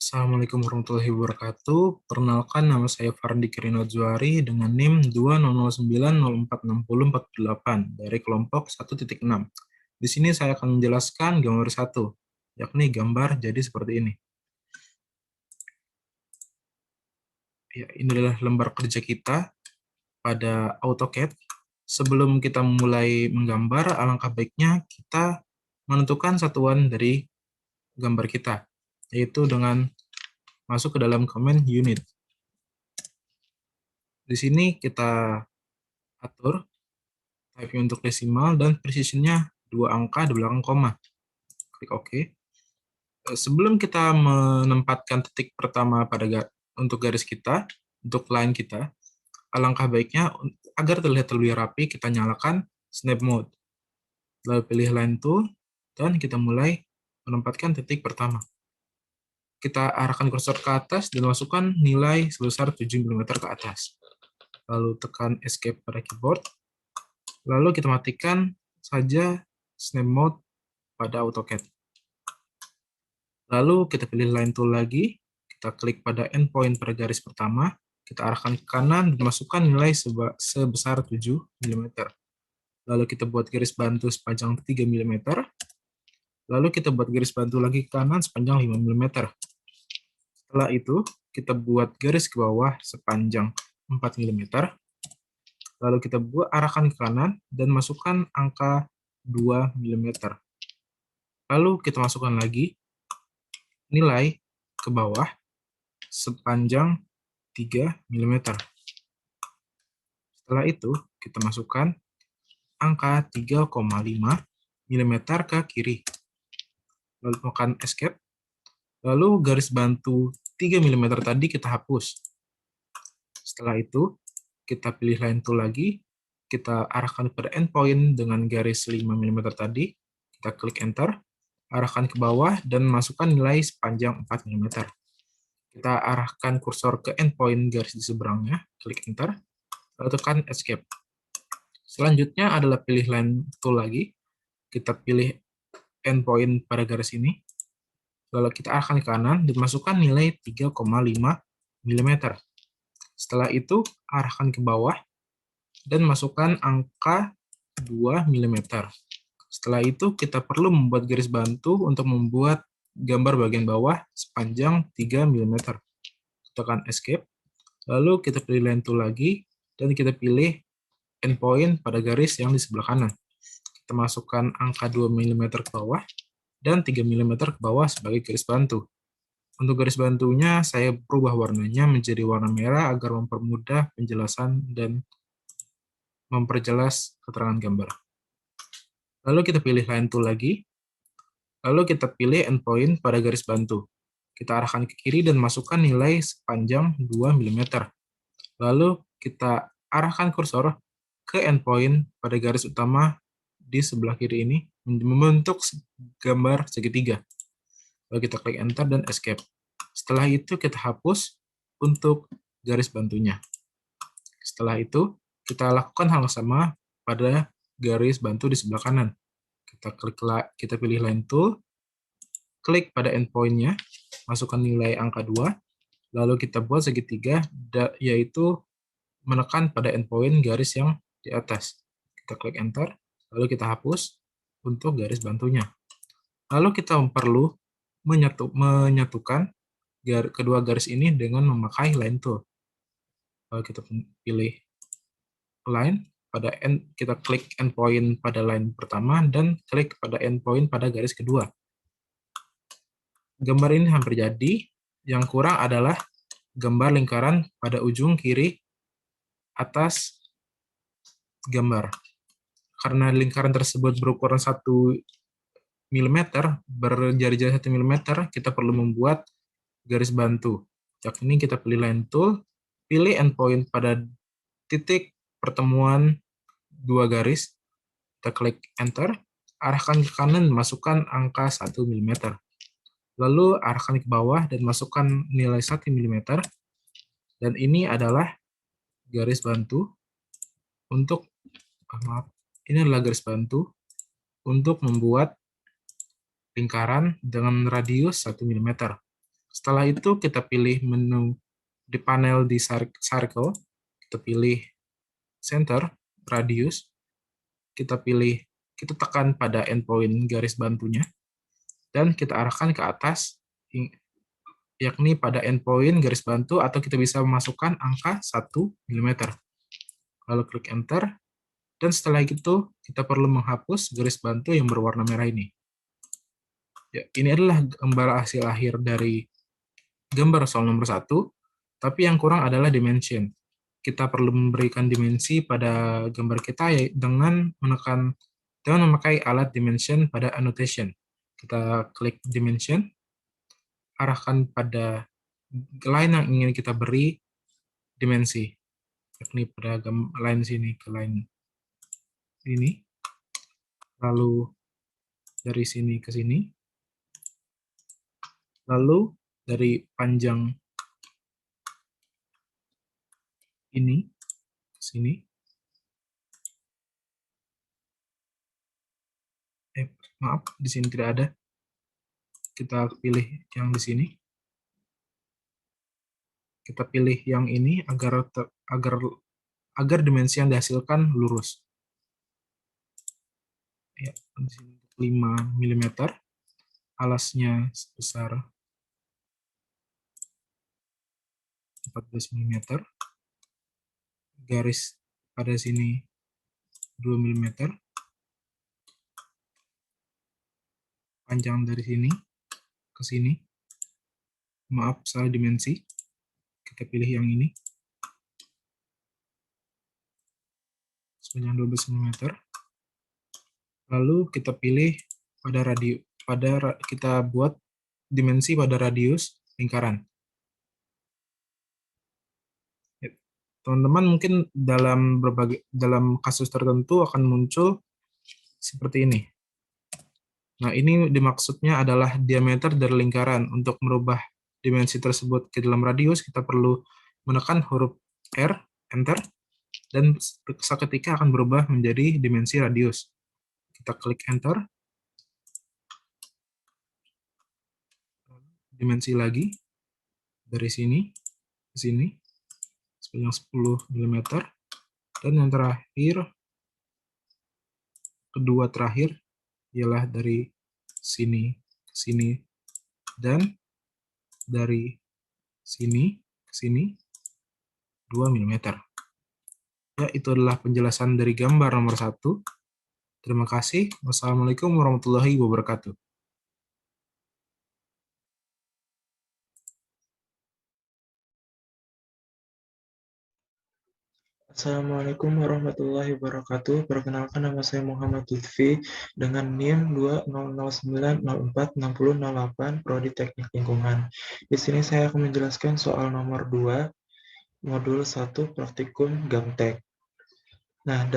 Assalamualaikum warahmatullahi wabarakatuh. Perkenalkan, nama saya Fardi Kirino Juari dengan NIM 20090460448 dari kelompok 1.6. Di sini saya akan menjelaskan gambar 1, yakni gambar jadi seperti ini. Ya, ini adalah lembar kerja kita pada AutoCAD. Sebelum kita mulai menggambar, alangkah baiknya kita menentukan satuan dari gambar kita, yaitu dengan masuk ke dalam command unit. Di sini kita atur type untuk desimal dan precision-nya 2 angka di belakang koma. Klik OK. Sebelum kita menempatkan titik pertama untuk garis kita, untuk line kita, alangkah baiknya agar terlihat lebih rapi, kita nyalakan snap mode. Lalu pilih line tool dan kita mulai menempatkan titik pertama. Kita arahkan kursor ke atas dan masukkan nilai sebesar 7 mm ke atas. Lalu tekan escape pada keyboard. Lalu kita matikan saja snap mode pada AutoCAD. Lalu kita pilih line tool lagi, kita klik pada endpoint pada garis pertama, kita arahkan ke kanan dan masukkan nilai sebesar 7 mm. Lalu kita buat garis bantu sepanjang 3 mm. Lalu kita buat garis bantu lagi ke kanan sepanjang 5 mm. Setelah itu, kita buat garis ke bawah sepanjang 4 mm. Lalu kita arahkan ke kanan dan masukkan angka 2 mm. Lalu kita masukkan lagi nilai ke bawah sepanjang 3 mm. Setelah itu, kita masukkan angka 3,5 mm ke kiri. Lalu tekan escape. Lalu garis bantu 3 mm tadi kita hapus. Setelah itu, kita pilih line tool lagi, kita arahkan pada endpoint dengan garis 5 mm tadi, kita klik enter, arahkan ke bawah dan masukkan nilai sepanjang 4 mm. Kita arahkan kursor ke endpoint garis di seberangnya, klik enter, lalu tekan escape. Selanjutnya adalah pilih line tool lagi, kita pilih endpoint pada garis ini, lalu kita arahkan ke kanan dan masukkan nilai 3,5 mm. Setelah itu, arahkan ke bawah dan masukkan angka 2 mm. Setelah itu, kita perlu membuat garis bantu untuk membuat gambar bagian bawah sepanjang 3 mm. Tekan escape, lalu kita pilih line tool lagi, dan kita pilih endpoint pada garis yang di sebelah kanan. Kita masukkan angka 2 mm ke bawah, dan 3 mm ke bawah sebagai garis bantu. Untuk garis bantunya, saya berubah warnanya menjadi warna merah agar mempermudah penjelasan dan memperjelas keterangan gambar. Lalu kita pilih line tool lagi, lalu kita pilih endpoint pada garis bantu. Kita arahkan ke kiri dan masukkan nilai sepanjang 2 mm. Lalu kita arahkan kursor ke endpoint pada garis utama di sebelah kiri ini, membentuk gambar segitiga. Lalu kita klik enter dan escape. Setelah itu kita hapus untuk garis bantunya. Setelah itu kita lakukan hal yang sama pada garis bantu di sebelah kanan. Kita pilih line tool, klik pada endpoint-nya, masukkan nilai angka 2, lalu kita buat segitiga, yaitu menekan pada endpoint garis yang di atas. Kita klik enter, lalu kita hapus untuk garis bantunya. Lalu kita perlu menyatukan kedua garis ini dengan memakai line tool. Lalu kita pilih line, kita klik endpoint pada line pertama dan klik pada endpoint pada garis kedua. Gambar ini hampir jadi, yang kurang adalah gambar lingkaran pada ujung kiri atas gambar. Karena lingkaran tersebut berukuran 1 mm, berjari-jari 1 mm, kita perlu membuat garis bantu. Yakni kita pilih line tool, pilih endpoint pada titik pertemuan dua garis, kita klik enter, arahkan ke kanan, masukkan angka 1 mm. Lalu arahkan ke bawah dan masukkan nilai 1 mm. Dan ini adalah garis bantu untuk membuat lingkaran dengan radius 1 mm. Setelah itu kita pilih menu di panel di circle, kita pilih center, radius, kita tekan pada endpoint garis bantunya, dan kita arahkan ke atas, yakni pada endpoint garis bantu, atau kita bisa memasukkan angka 1 mm. Lalu klik enter, dan setelah itu kita perlu menghapus garis bantu yang berwarna merah ini. Ya, ini adalah gambar hasil akhir dari gambar soal nomor 1, tapi yang kurang adalah dimension. Kita perlu memberikan dimensi pada gambar kita dengan memakai alat dimension pada annotation. Kita klik dimension, arahkan pada line yang ingin kita beri dimensi, yakni pada line sini ke line ini, lalu dari sini ke sini, lalu dari panjang ini ke sini, maaf, di sini tidak ada. Kita pilih yang di sini. Kita pilih yang ini agar dimensi yang dihasilkan lurus. Ya, di sini 5 mm. Alasnya sebesar 14 mm. Garis pada sini 2 mm. Panjang dari sini ke sini. Maaf, salah dimensi. Kita pilih yang ini. Sepanjang 12 mm. Lalu kita pilih kita buat dimensi pada radius lingkaran. Teman-teman mungkin dalam kasus tertentu akan muncul seperti ini. Nah, ini dimaksudnya adalah diameter dari lingkaran. Untuk merubah dimensi tersebut ke dalam radius, kita perlu menekan huruf R, enter, dan seketika akan berubah menjadi dimensi radius. Kita klik enter, dimensi lagi, dari sini ke sini, sepanjang 10 mm, dan yang terakhir, kedua terakhir, ialah dari sini ke sini, dan dari sini ke sini 2 mm. Ya, itu adalah penjelasan dari gambar nomor 1. Terima kasih. Wassalamualaikum warahmatullahi wabarakatuh. Assalamualaikum warahmatullahi wabarakatuh. Perkenalkan, nama saya Muhammad Lutfi dengan NIM 2009046008 Prodi Teknik Lingkungan. Di sini saya akan menjelaskan soal nomor 2 modul 1 praktikum Gamtek. Nah,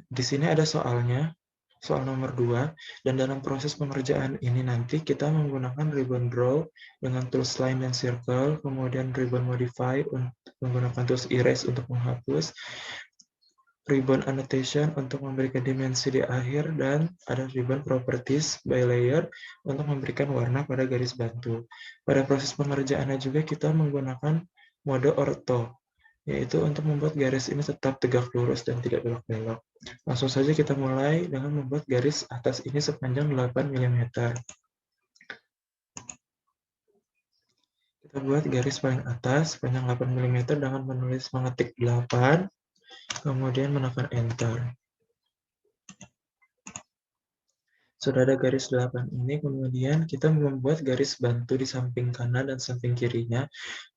di sini ada soalnya, soal nomor 2, dan dalam proses pengerjaan ini nanti kita menggunakan ribbon draw dengan tools line dan circle, kemudian ribbon modify untuk menggunakan tools erase untuk menghapus, ribbon annotation untuk memberikan dimensi di akhir, dan ada ribbon properties by layer untuk memberikan warna pada garis bantu. Pada proses pengerjaannya juga kita menggunakan mode ortho, yaitu untuk membuat garis ini tetap tegak lurus dan tidak belok-belok. Langsung saja kita mulai dengan membuat garis atas ini sepanjang 8 mm. Kita buat garis paling atas sepanjang 8 mm dengan mengetik 8, kemudian menekan enter. Sudah ada garis 8 ini, kemudian kita membuat garis bantu di samping kanan dan samping kirinya,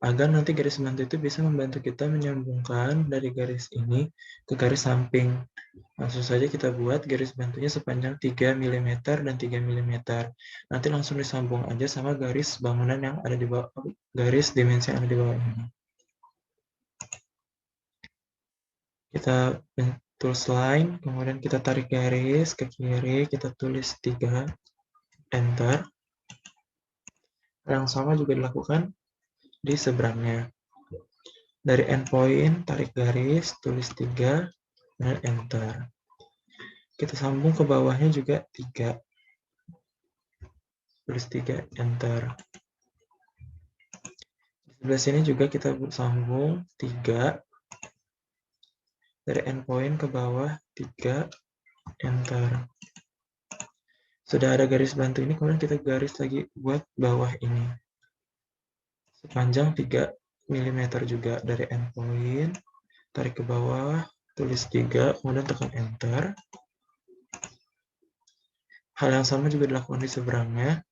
agar nanti garis bantu itu bisa membantu kita menyambungkan dari garis ini ke garis samping. Langsung saja kita buat garis bantunya sepanjang 3 mm dan 3 mm. Nanti langsung disambung aja sama garis bangunan yang ada di bawah, garis dimensi yang ada di bawah ini. Kita tools line, kemudian kita tarik garis ke kiri, kita tulis 3, enter. Yang sama juga dilakukan di seberangnya. Dari endpoint, tarik garis, tulis 3, dan enter. Kita sambung ke bawahnya juga 3. Tulis 3, enter. Sebelah sini juga kita sambung 3. Dari endpoint ke bawah 3, enter. Sudah ada garis bantu ini, kemudian kita garis lagi buat bawah ini. Sepanjang 3 mm juga dari endpoint, tarik ke bawah, tulis 3, kemudian tekan enter. Hal yang sama juga dilakukan di seberangnya.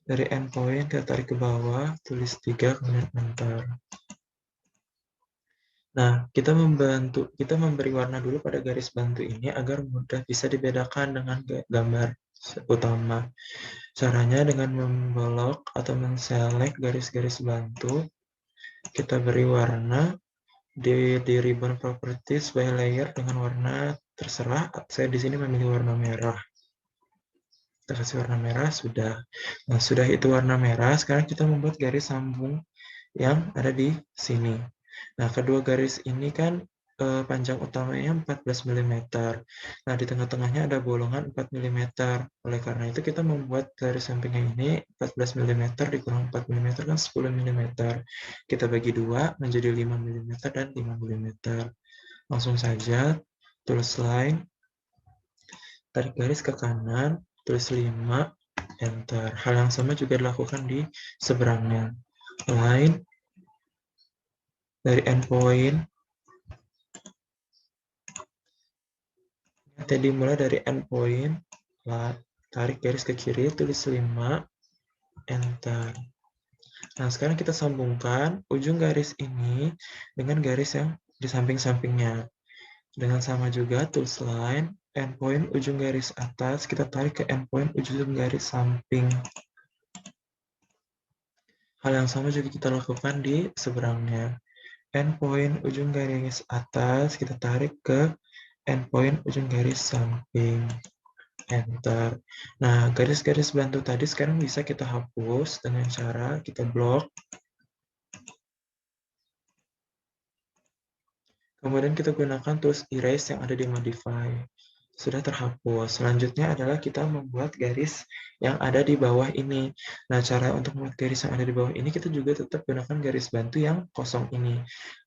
Dari endpoint kita tarik ke bawah, tulis 3, kemudian enter. Nah, kita memberi warna dulu pada garis bantu ini agar mudah bisa dibedakan dengan gambar utama. Caranya dengan membolok atau men-select garis-garis bantu, kita beri warna di ribbon properties by layer dengan warna terserah. Saya di sini memilih warna merah. Kita kasih warna merah, sudah. Nah, sudah itu warna merah, sekarang kita membuat garis sambung yang ada di sini. Nah, kedua garis ini kan panjang utamanya 14 mm. Nah, di tengah-tengahnya ada bolongan 4 mm. Oleh karena itu, kita membuat garis sampingnya ini 14 mm dikurang 4 mm kan 10 mm. Kita bagi dua menjadi 5 mm dan 5 mm. Langsung saja, tulis line, tarik garis ke kanan, tulis 5, enter. Hal yang sama juga dilakukan di seberangnya. Line, dari endpoint, tadi mulai dari endpoint, tarik garis ke kiri, tulis 5, enter. Nah, sekarang kita sambungkan ujung garis ini dengan garis yang di samping-sampingnya. Dengan sama juga, tulis line, endpoint ujung garis atas, kita tarik ke endpoint ujung garis samping. Hal yang sama juga kita lakukan di seberangnya. Endpoint ujung garis atas, kita tarik ke endpoint ujung garis samping. Enter. Nah, garis-garis bantu tadi sekarang bisa kita hapus dengan cara kita blok. Kemudian kita gunakan tools erase yang ada di modify. Sudah terhapus. Selanjutnya adalah kita membuat garis yang ada di bawah ini. Nah, cara untuk membuat garis yang ada di bawah ini, kita juga tetap gunakan garis bantu yang kosong ini.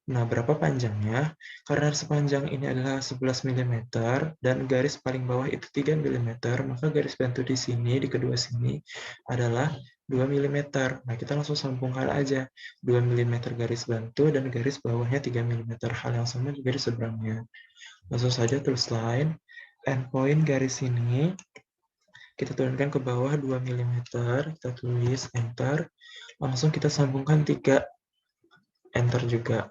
Nah, berapa panjangnya? Karena sepanjang ini adalah 11 mm dan garis paling bawah itu 3 mm, maka garis bantu di sini, di kedua sini, adalah 2 mm. Nah, kita langsung sambungkan aja 2 mm garis bantu dan garis bawahnya 3 mm. Hal yang sama juga di seberangnya. Langsung saja tulis line, endpoint garis ini, kita turunkan ke bawah 2 mm, kita tulis enter, langsung kita sambungkan 3, enter juga.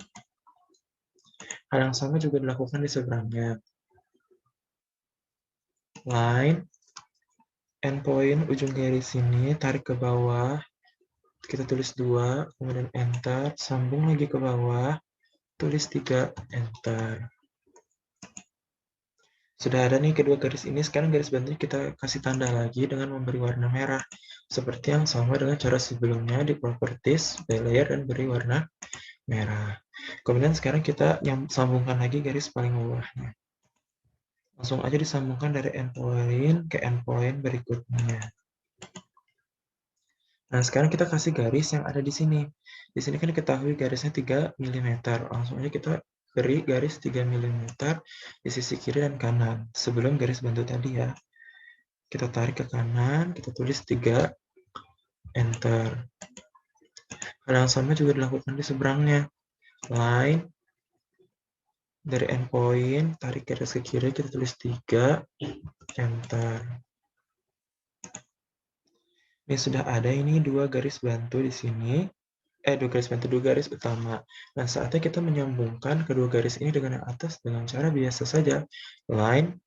Hal yang sama juga dilakukan di seberangnya. Line, endpoint ujung garis ini, tarik ke bawah, kita tulis 2, kemudian enter, sambung lagi ke bawah, tulis 3, enter. Sudah ada nih kedua garis ini, sekarang garis bantunya kita kasih tanda lagi dengan memberi warna merah. Seperti yang sama dengan cara sebelumnya di properties, by layer, dan beri warna merah. Kemudian sekarang kita sambungkan lagi garis paling bawahnya. Langsung aja disambungkan dari endpoint ke endpoint berikutnya. Nah, sekarang kita kasih garis yang ada di sini. Di sini kan diketahui garisnya 3 mm. Langsung aja kita beri garis 3 mm di sisi kiri dan kanan. Sebelum garis bantu tadi ya. Kita tarik ke kanan, kita tulis 3, enter. Hal yang sama juga dilakukan di seberangnya. Line, dari endpoint, tarik garis ke kiri, kita tulis 3, enter. Ini sudah ada ini 2 garis bantu di sini. 2 garis bantu, 2 garis utama. Nah, saatnya kita menyambungkan kedua garis ini dengan yang atas dengan cara biasa saja. Line,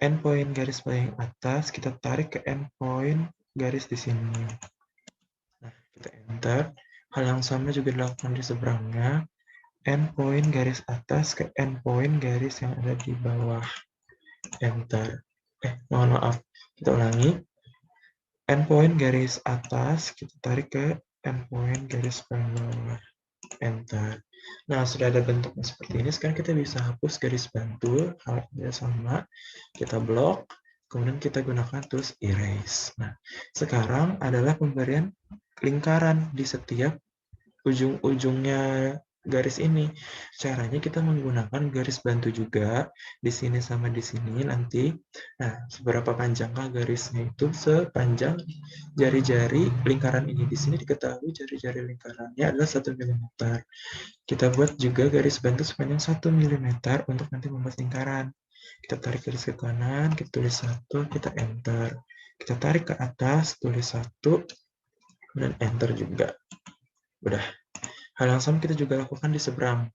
endpoint garis paling atas, kita tarik ke endpoint garis di sini. Nah, kita enter. Hal yang sama juga dilakukan di seberangnya. Endpoint garis atas ke endpoint garis yang ada di bawah. Enter. Mohon maaf. Kita ulangi. Endpoint garis atas, kita tarik ke endpoint garis paling bawah. Enter. Nah, sudah ada bentuknya seperti ini. Sekarang kita bisa hapus garis bantu. Halnya sama. Kita blok. Kemudian kita gunakan tools erase. Nah, sekarang adalah pemberian lingkaran di setiap ujung-ujungnya garis ini. Caranya kita menggunakan garis bantu juga di sini sama di sini nanti. Nah, seberapa panjangkah garisnya itu sepanjang jari-jari lingkaran ini. Di sini diketahui jari-jari lingkarannya adalah 1 mm. Kita buat juga garis bantu sepanjang 1 mm untuk nanti membuat lingkaran. Kita tarik garis ke kanan, kita tulis 1, kita enter. Kita tarik ke atas, tulis 1, dan enter juga. Udah. Hal yang sama kita juga lakukan di seberang.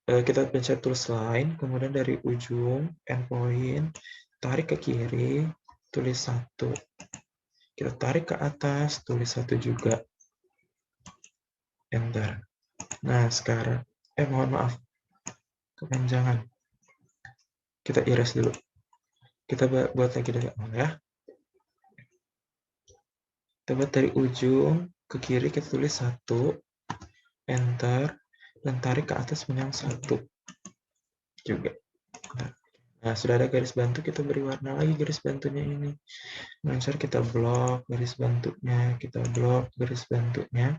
Kita pencet tools line, kemudian dari ujung endpoint, tarik ke kiri, tulis 1. Kita tarik ke atas, tulis 1 juga. Enter. Nah, sekarang, mohon maaf, kepanjangan. Kita erase dulu. Kita buat lagi dari awal ya. Kita buat dari ujung ke kiri, kita tulis 1, enter, dan tarik ke atas sepanjang 1 juga. Nah, sudah ada garis bantu, kita beri warna lagi garis bantunya ini. Langsung kita blok garis bantunya, kita blok garis bantunya.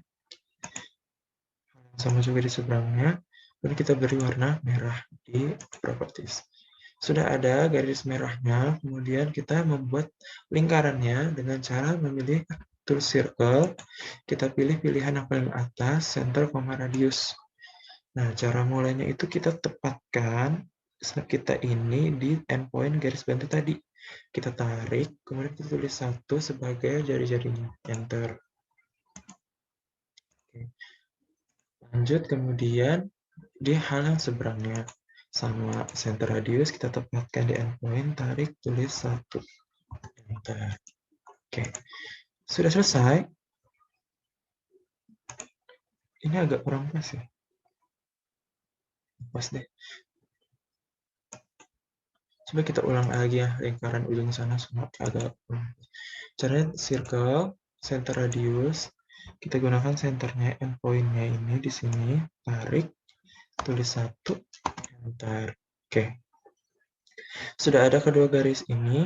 Sama juga di seberangnya, dan kita beri warna merah di properties. Sudah ada garis merahnya, kemudian kita membuat lingkarannya dengan cara memilih tool circle, kita pilih pilihan yang paling atas, center, radius. Nah, cara mulainya itu kita tepatkan kita ini di endpoint garis bantu tadi. Kita tarik, kemudian kita tulis 1 sebagai jari-jarinya, enter. Oke. Lanjut, kemudian di hal yang seberangnya. Sama center radius, kita tepatkan di endpoint, tarik, tulis 1, enter. Oke. Sudah selesai. Ini agak kurang pas ya. Pas deh. Coba kita ulang lagi ya, lingkaran ujung sana semua agak kurang. Caranya circle, center radius, kita gunakan centernya, endpoint-nya ini di sini, tarik, tulis 1, enter. Oke. Sudah ada kedua garis ini.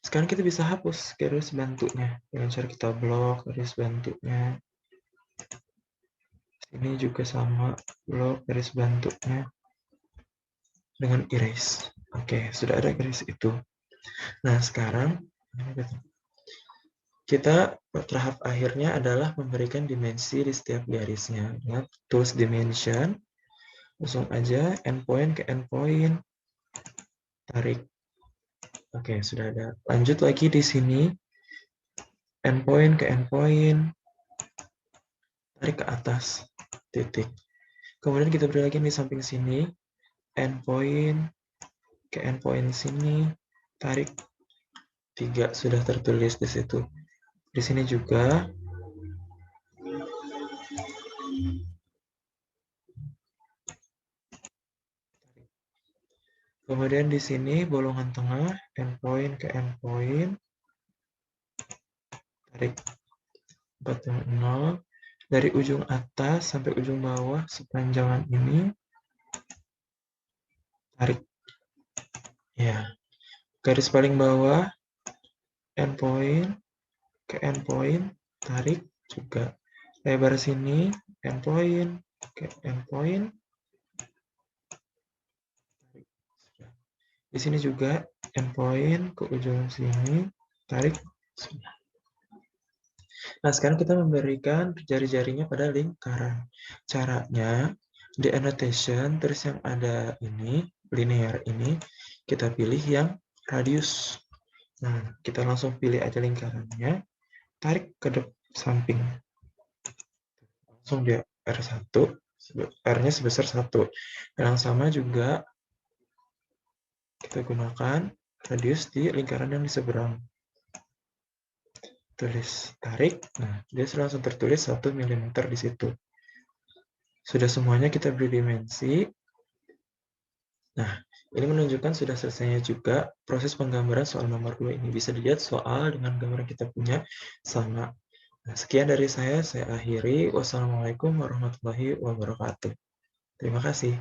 Sekarang kita bisa hapus garis bantunya dengan cara kita blok garis bantunya. Ini juga sama, blok garis bantunya dengan erase. Oke, sudah ada garis itu. Nah, sekarang kita tahap akhirnya adalah memberikan dimensi di setiap garisnya. Dengan tools dimension, langsung aja endpoint ke endpoint, tarik. Oke, sudah ada. Lanjut lagi di sini, endpoint ke endpoint, tarik ke atas, titik. Kemudian kita beri lagi di samping sini, endpoint ke endpoint sini, tarik 3, sudah tertulis di situ. Di sini juga. Kemudian di sini bolongan tengah, endpoint ke endpoint, tarik 4,0. Dari ujung atas sampai ujung bawah sepanjangan ini, tarik. Ya, garis paling bawah, endpoint ke endpoint, tarik juga. Lebar sini, endpoint ke endpoint. Di sini juga endpoint ke ujung sini, tarik. Nah, sekarang kita memberikan jari-jarinya pada lingkaran. Caranya, di annotation, terus yang ada ini, linear ini, kita pilih yang radius. Nah, kita langsung pilih aja lingkarannya, tarik ke samping. Langsung dia R1, R-nya sebesar 1. Dan yang sama juga, kita gunakan radius di lingkaran yang di seberang. Tulis, tarik, nah dia langsung tertulis 1 mm di situ. Sudah semuanya kita beri dimensi. Nah, ini menunjukkan sudah selesainya juga proses penggambaran soal nomor 2 ini. Bisa dilihat soal dengan gambar yang kita punya sama. Nah, sekian dari saya akhiri. Wassalamualaikum warahmatullahi wabarakatuh. Terima kasih.